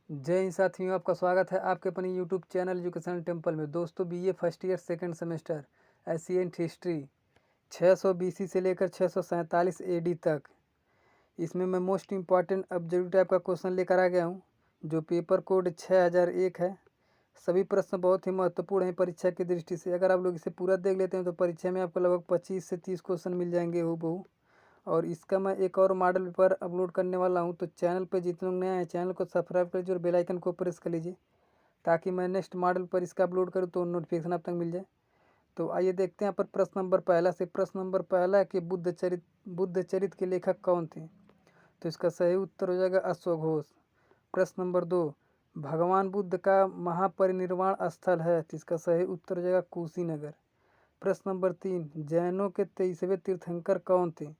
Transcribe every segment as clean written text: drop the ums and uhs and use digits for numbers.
जय हिंद साथियों, आपका स्वागत है आपके अपने यूट्यूब चैनल एजुकेशनल टेम्पल में। दोस्तों, BA first year second semester ancient history 600 BC से लेकर 647 एडी तक, इसमें मैं मोस्ट इम्पॉर्टेंट ऑब्जेक्टिव टाइप का क्वेश्चन लेकर आ गया हूं, जो पेपर कोड 6001 है। सभी प्रश्न बहुत ही महत्वपूर्ण हैं परीक्षा की दृष्टि से। अगर आप लोग इसे पूरा देख लेते हैं तो परीक्षा में आपको लगभग 25 से 30 क्वेश्चन मिल जाएंगे हूबहू। और इसका मैं एक और मॉडल पेपर अपलोड करने वाला हूं, तो चैनल पे जितने लोग नए हैं चैनल को सब्सक्राइब कर लीजिए और बेल आइकन को प्रेस कर लीजिए, ताकि मैं नेक्स्ट मॉडल पर इसका अपलोड करूं तो नोटिफिकेशन आप तक मिल जाए। तो आइए देखते हैं यहाँ पर प्रश्न नंबर पहला से। प्रश्न नंबर पहला है कि बुद्ध चरित के लेखक कौन थे? तो इसका सही उत्तर हो जाएगा अश्वघोष। प्रश्न नंबर 2, भगवान बुद्ध का महापरिनिर्वाण स्थल है? तो इसका सही उत्तर हो जाएगा कुशीनगर। प्रश्न नंबर 3, जैनों के 23वें तीर्थंकर कौन थे?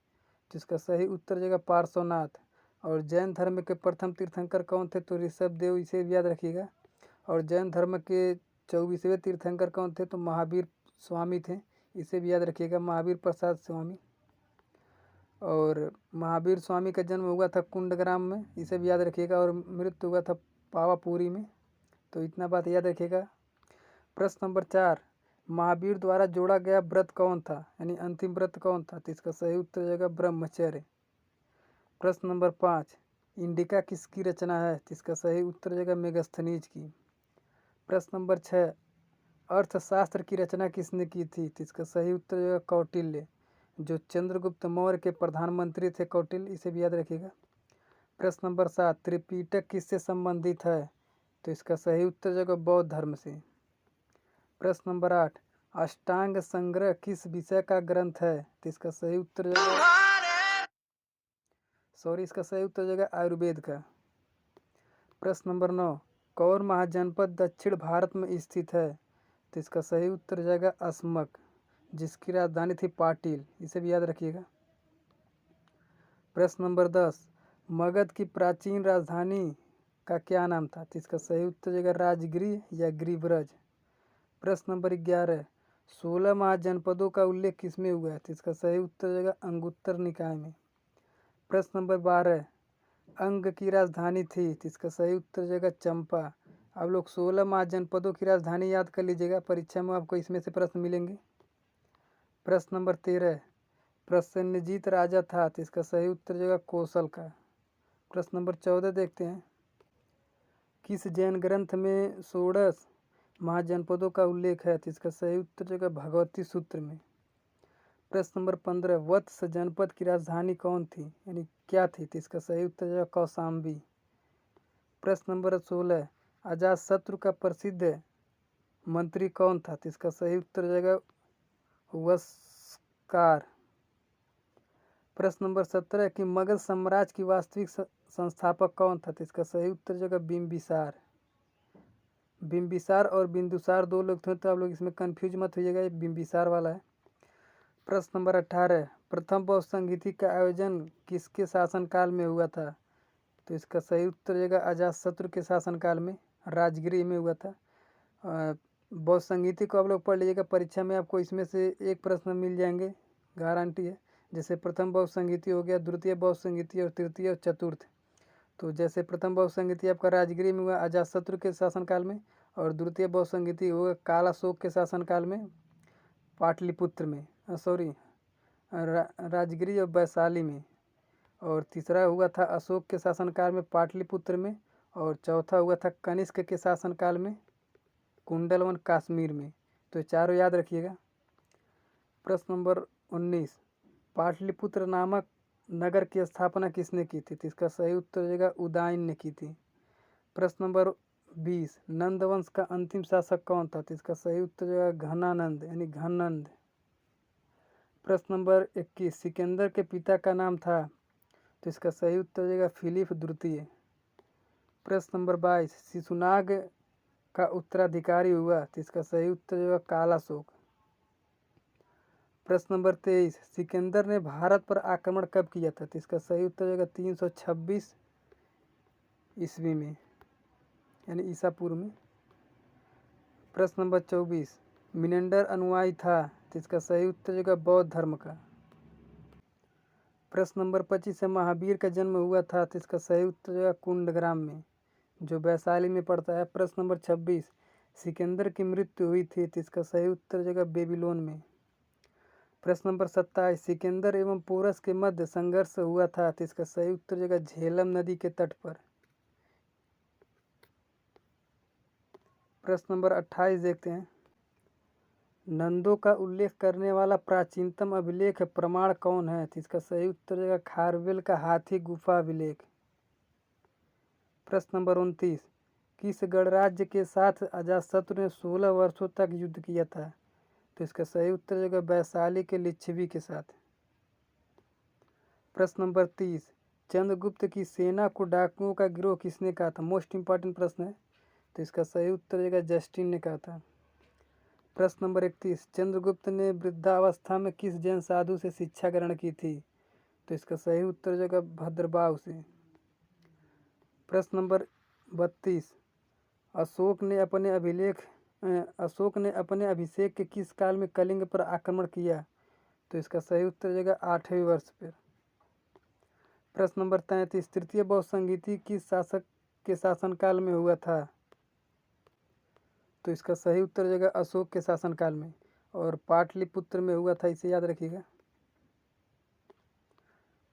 जिसका सही उत्तर जाएगा पार्श्वनाथ। और जैन धर्म के प्रथम तीर्थंकर कौन थे? तो ऋषभ देव, इसे भी याद रखिएगा। और जैन धर्म के 24वें तीर्थंकर कौन थे? तो महावीर स्वामी थे, इसे भी याद रखिएगा, महावीर प्रसाद स्वामी। और महावीर स्वामी का जन्म हुआ था कुंडग्राम में, इसे भी याद रखिएगा, और मृत्यु हुआ था पावापुरी में। तो इतना बात याद रखिएगा। प्रश्न नंबर 4, महावीर द्वारा जोड़ा गया व्रत कौन था, यानी अंतिम व्रत कौन था? तो इसका सही उत्तर हो जाएगा ब्रह्मचर्य। प्रश्न नंबर 5, इंडिका किसकी रचना है? तो इसका सही उत्तर हो जाएगा मेगस्थनीज की। प्रश्न नंबर 6, अर्थशास्त्र की रचना किसने की थी? तो इसका सही उत्तर हो जाएगा कौटिल्य, जो चंद्रगुप्त मौर्य के प्रधानमंत्री थे कौटिल्य, इसे भी याद रखिएगा। प्रश्न नंबर 7, त्रिपिटक किससे संबंधित है? तो इसका सही उत्तर हो जाएगा बौद्ध धर्म से। प्रश्न नंबर 8, अष्टांग संग्रह किस विषय का ग्रंथ है? तो इसका सही उत्तर इसका सही उत्तर हो जाएगा आयुर्वेद का। प्रश्न नंबर 9, कौन महाजनपद दक्षिण भारत में स्थित है? तो इसका सही उत्तर हो जाएगा अस्मक, जिसकी राजधानी थी पाटिल, इसे भी याद रखिएगा। प्रश्न नंबर 10, मगध की प्राचीन राजधानी का क्या नाम था? तो इसका सही उत्तर हो जाएगा राजगृह या गिरिव्रज। प्रश्न नंबर 11, 16 महाजनपदों का उल्लेख किसमें हुआ है? तो इसका सही उत्तर हो जाएगा अंगुत्तर निकाय में। प्रश्न नंबर 12, अंग की राजधानी थी? तो इसका सही उत्तर हो जाएगा चंपा। आप लोग 16 महाजनपदों की राजधानी याद कर लीजिएगा, परीक्षा में आपको इसमें से प्रश्न मिलेंगे। प्रश्न नंबर 13, प्रसेनजीत राजा था? तो इसका सही उत्तर हो जाएगा कौशल का। प्रश्न नंबर 14 देखते हैं, किस जैन ग्रंथ में षोडश महाजनपदों का उल्लेख है? तो इसका सही उत्तर हो जाएगा भगवती सूत्र में। प्रश्न नंबर 15, वत्स जनपद की राजधानी कौन थी, यानी क्या थी? तो इसका सही उत्तर है कौशाम्बी। प्रश्न नंबर 16, अजातशत्रु का प्रसिद्ध मंत्री कौन था? तो इसका सही उत्तर हो जाएगा वस्कार। प्रश्न नंबर 17, कि मगध साम्राज्य की वास्तविक संस्थापक कौन था? तो इसका सही उत्तर हो जाएगा बिम्बिसार। बिम्बिसार और बिंदुसार दो लोग थे, तो आप लोग इसमें कंफ्यूज मत होइएगा, ये बिम्बिसार वाला है। प्रश्न नंबर 18, प्रथम बौद्ध संगीति का आयोजन किसके शासनकाल में हुआ था? तो इसका सही उत्तर हो जाएगा अजातशत्रु के शासनकाल में, राजगृह में हुआ था। बौद्ध संगीति को आप लोग पढ़ लीजिएगा, परीक्षा में आपको इसमें से एक प्रश्न मिल जाएंगे, गारंटी है। जैसे प्रथम बौद्ध संगीति हो गया, द्वितीय बौद्ध संगीति और तृतीय और चतुर्थ। तो जैसे प्रथम बौद्ध संगीति आपका राजगृह में हुआ अजातशत्रु के शासनकाल में, और द्वितीय बौद्ध संगीति हुआ कालाशोक के शासनकाल में पाटलिपुत्र में, राजगृह और वैशाली में। और तीसरा हुआ था अशोक के शासनकाल में पाटलिपुत्र में, और चौथा हुआ था कनिष्क के शासनकाल में कुंडलवन कश्मीर में। तो चारों याद रखिएगा। प्रश्न नंबर 19, पाटलिपुत्र नामक नगर की स्थापना किसने की थी? तो इसका सही उत्तर हो जाएगा उदयन ने की थी। प्रश्न नंबर 20, नंद वंश का अंतिम शासक कौन था? तो इसका सही उत्तर हो जाएगा घनानंद, यानी घननंद। प्रश्न नंबर 21, सिकंदर के पिता का नाम था? तो इसका सही उत्तर हो जाएगा फिलिप द्वितीय। प्रश्न नंबर 22, शिशुनाग का उत्तराधिकारी हुआ? तो इसका सही उत्तर होगा कालाशोक। प्रश्न नंबर 23, सिकंदर ने भारत पर आक्रमण कब किया था? तो इसका सही उत्तर होगा 326 ईस्वी में, यानी ईसा पूर्व में। प्रश्न नंबर 24, मिनेंडर अनुयायी था? तो इसका सही उत्तर होगा बौद्ध धर्म का। प्रश्न नंबर 25 से महावीर का जन्म हुआ था? तो इसका सही उत्तर होगा कुंडग्राम में। जो वैशाली में पड़ता है। प्रश्न नंबर 26, सिकंदर की मृत्यु हुई थी तो इसका सही उत्तर जगह बेबीलोन में। प्रश्न नंबर 27, सिकंदर एवं पोरस के मध्य संघर्ष हुआ था तो इसका सही उत्तर जगह झेलम नदी के तट पर। प्रश्न नंबर 28 देखते हैं, नंदों का उल्लेख करने वाला प्राचीनतम अभिलेख प्रमाण कौन है तो इसका सही उत्तर जगह खारवेल का हाथी गुफा अभिलेख। प्रश्न नंबर 29, किस गणराज्य के साथ अजातशत्रु ने 16 वर्षों तक युद्ध किया था तो इसका सही उत्तर जगह वैशाली के लिच्छवी के साथ। प्रश्न नंबर 30, चंद्रगुप्त की सेना को डाकुओं का गिरोह किसने कहा था। मोस्ट इंपॉर्टेंट प्रश्न है तो इसका सही उत्तर जगह जस्टिन ने कहा था। प्रश्न नंबर 31, चंद्रगुप्त ने वृद्धावस्था में किस जैन साधु से शिक्षा ग्रहण की थी तो इसका सही उत्तर जगह भद्रबाहु से। प्रश्न नंबर 32, अशोक ने अपने अभिषेक के किस काल में कलिंग पर आक्रमण किया तो इसका सही उत्तर जगह 8वें वर्ष पर। प्रश्न नंबर 33, तृतीय बौद्ध संगीति किस शासक के शासनकाल में हुआ था तो इसका सही उत्तर जगह अशोक के शासनकाल में, और पाटलिपुत्र में हुआ था, इसे याद रखिएगा।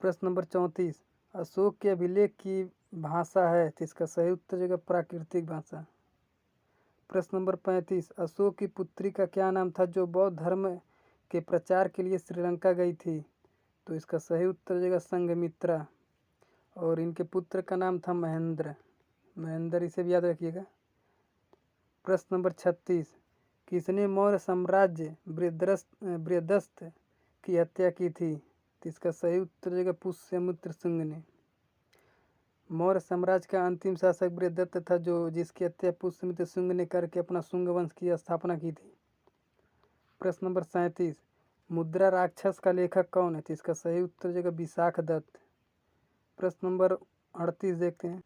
प्रश्न नंबर 34, अशोक के अभिलेख की भाषा है तो इसका सही उत्तर जगह प्राकृतिक भाषा। प्रश्न नंबर 35, अशोक की पुत्री का क्या नाम था जो बौद्ध धर्म के प्रचार के लिए श्रीलंका गई थी तो इसका सही उत्तर जगह संघमित्रा, और इनके पुत्र का नाम था महेंद्र, इसे भी याद रखिएगा। प्रश्न नंबर 36, किसने मौर्य साम्राज्य बृहदस्थ की हत्या की थी तो इसका सही उत्तर जगह पुष्यमित्र शुंग ने। मौर्य साम्राज्य का अंतिम शासक बृहदत्त था जिसकी हत्या पुष्यमित्र शुंग ने करके अपना शुंग वंश की स्थापना की थी। प्रश्न नंबर 37, मुद्रा राक्षस का लेखक कौन है तो इसका सही उत्तर जगह विशाख दत्त। प्रश्न नंबर 38 देखते हैं,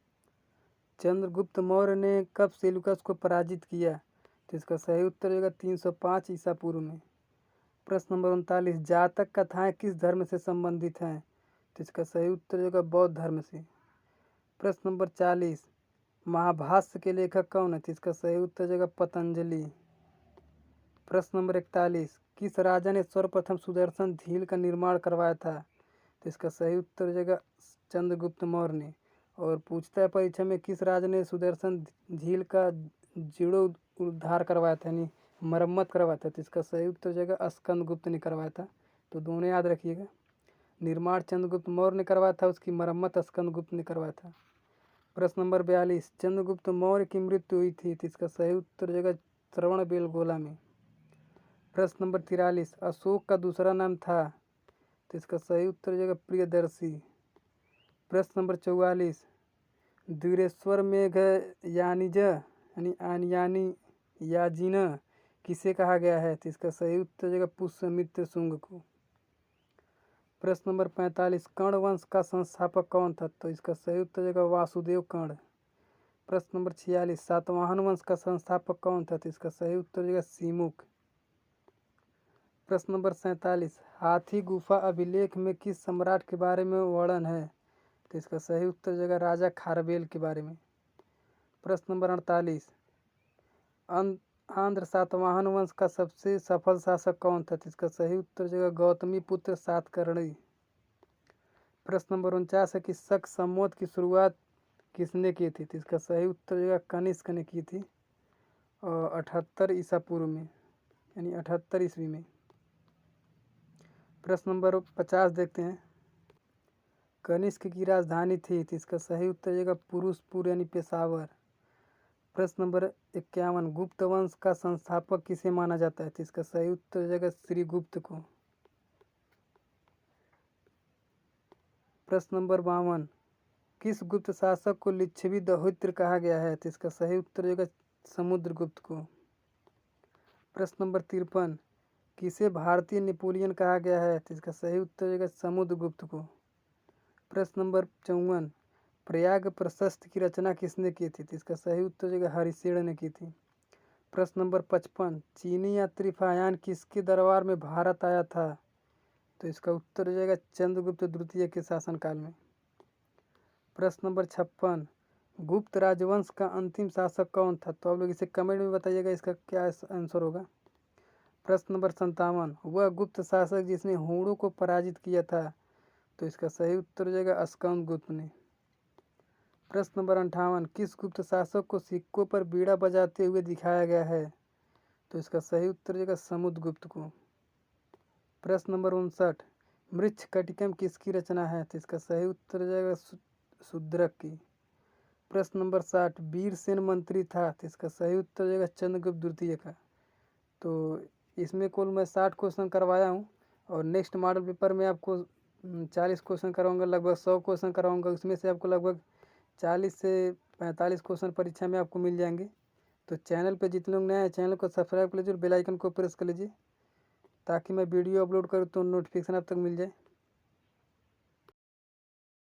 चंद्रगुप्त मौर्य ने कब सेल्यूकस को पराजित किया तो इसका सही उत्तर जगह 305 ईसा पूर्व में। प्रश्न नंबर 39, जातक कथाएं किस धर्म से संबंधित हैं तो इसका सही उत्तर जगह बौद्ध धर्म से। प्रश्न नंबर 40, महाभाष्य के लेखक कौन है तो इसका सही उत्तर जगह पतंजलि। प्रश्न नंबर 41, किस राजा ने सर्वप्रथम सुदर्शन झील का निर्माण करवाया था तो इसका सही उत्तर जगह चंद्रगुप्त मौर्य ने। और पूछता है परीक्षा में, किस राजा ने सुदर्शन झील का जीर्णोद्धार करवाया था, यानी मरम्मत करवाया था तो इसका सही उत्तर जगह स्कंदगुप्त ने करवाया था। तो दोनों याद रखिएगा, निर्माण चंद्रगुप्त मौर्य ने करवाया था, उसकी मरम्मत स्कंदगुप्त ने करवाया था। प्रश्न नंबर 42, चंद्रगुप्त मौर्य की मृत्यु हुई थी तो इसका सही उत्तर जगह श्रवणबेलगोला में। प्रश्न नंबर 43, अशोक का दूसरा नाम था तो इसका सही उत्तर जगह प्रियदर्शी। प्रश्न नंबर 44, द्विरेश्वर मेघ यानी याजिन किसे कहा गया है तो इसका सही उत्तर जगह पुष्यमित्र शुंग को। प्रश्न नंबर 45, कर्ण वंश का संस्थापक कौन था तो इसका सही उत्तर जगह वासुदेव कर्ण। प्रश्न नंबर 46, सातवाहन वंश का संस्थापक कौन था तो इसका सही उत्तर जगह सीमुख। प्रश्न नंबर 47, हाथी गुफा अभिलेख में किस सम्राट के बारे में वर्णन है तो इसका सही उत्तर जगह राजा खारवेल के बारे में। प्रश्न नंबर 48, आंध्र सातवाहन वंश का सबसे सफल शासक कौन था तो इसका सही उत्तर जगह गौतमी पुत्र सातकर्णी। प्रश्न नंबर 49 है कि शक संवत की शुरुआत किसने की थी तो इसका सही उत्तर जगह कनिष्क ने की थी, और 78 ईसा पूर्व में, यानी 78 ईस्वी में। प्रश्न नंबर 50 देखते हैं, कनिष्क की राजधानी थी तो इसका सही उत्तर जगह पुरुषपुर यानी पेशावर। प्रश्न नंबर 51, गुप्त वंश का संस्थापक किसे माना जाता है तो इसका सही उत्तर जगह श्रीगुप्त को। प्रश्न नंबर 52, किस गुप्त शासक को लिच्छवी दौहित्र कहा गया है तो इसका सही उत्तर जगह समुद्रगुप्त को। प्रश्न नंबर 53, किसे भारतीय नेपोलियन कहा गया है तो इसका सही उत्तर जगह समुद्रगुप्त को। प्रश्न नंबर 54, प्रयाग प्रशस्ति की रचना किसने की थी तो इसका सही उत्तर जगह हरिशेन ने की थी। प्रश्न नंबर 55, चीनी यात्री फायान किसके दरबार में भारत आया था तो इसका उत्तर जगह चंद्रगुप्त द्वितीय के शासनकाल में। प्रश्न नंबर 56, गुप्त राजवंश का अंतिम शासक कौन था? तो आप लोग इसे कमेंट में बताइएगा इसका क्या आंसर होगा। प्रश्न नंबर 57, वह गुप्त शासक जिसने हूणों को पराजित किया था? तो इसका सही उत्तर हो जाएगा स्कंदगुप्त ने। प्रश्न नंबर 58, किस गुप्त शासक को सिक्कों पर बीड़ा बजाते हुए दिखाया गया है? तो इसका सही उत्तर हो जाएगा समुद्रगुप्त को। प्रश्न नंबर 59, मृच्छकटिकम किसकी रचना है? तो इसका सही उत्तर हो जाएगा शूद्रक की। प्रश्न नंबर 60, वीरसेन मंत्री था? तो इसका सही उत्तर हो जाएगा चंद्रगुप्त द्वितीय का। तो इसमें कुल मैं 60 क्वेश्चन करवाया हूँ और नेक्स्ट मॉडल पेपर में आपको 40 क्वेश्चन कराऊंगा, लगभग 100 क्वेश्चन कराऊंगा। उसमें से आपको लगभग 40 से 45 क्वेश्चन परीक्षा में आपको मिल जाएंगे। तो चैनल पे जितने लोग नए हैं चैनल को सब्सक्राइब कर लीजिए और बेल आइकन को प्रेस कर लीजिए ताकि मैं वीडियो अपलोड करूँ तो नोटिफिकेशन आप तक मिल जाए।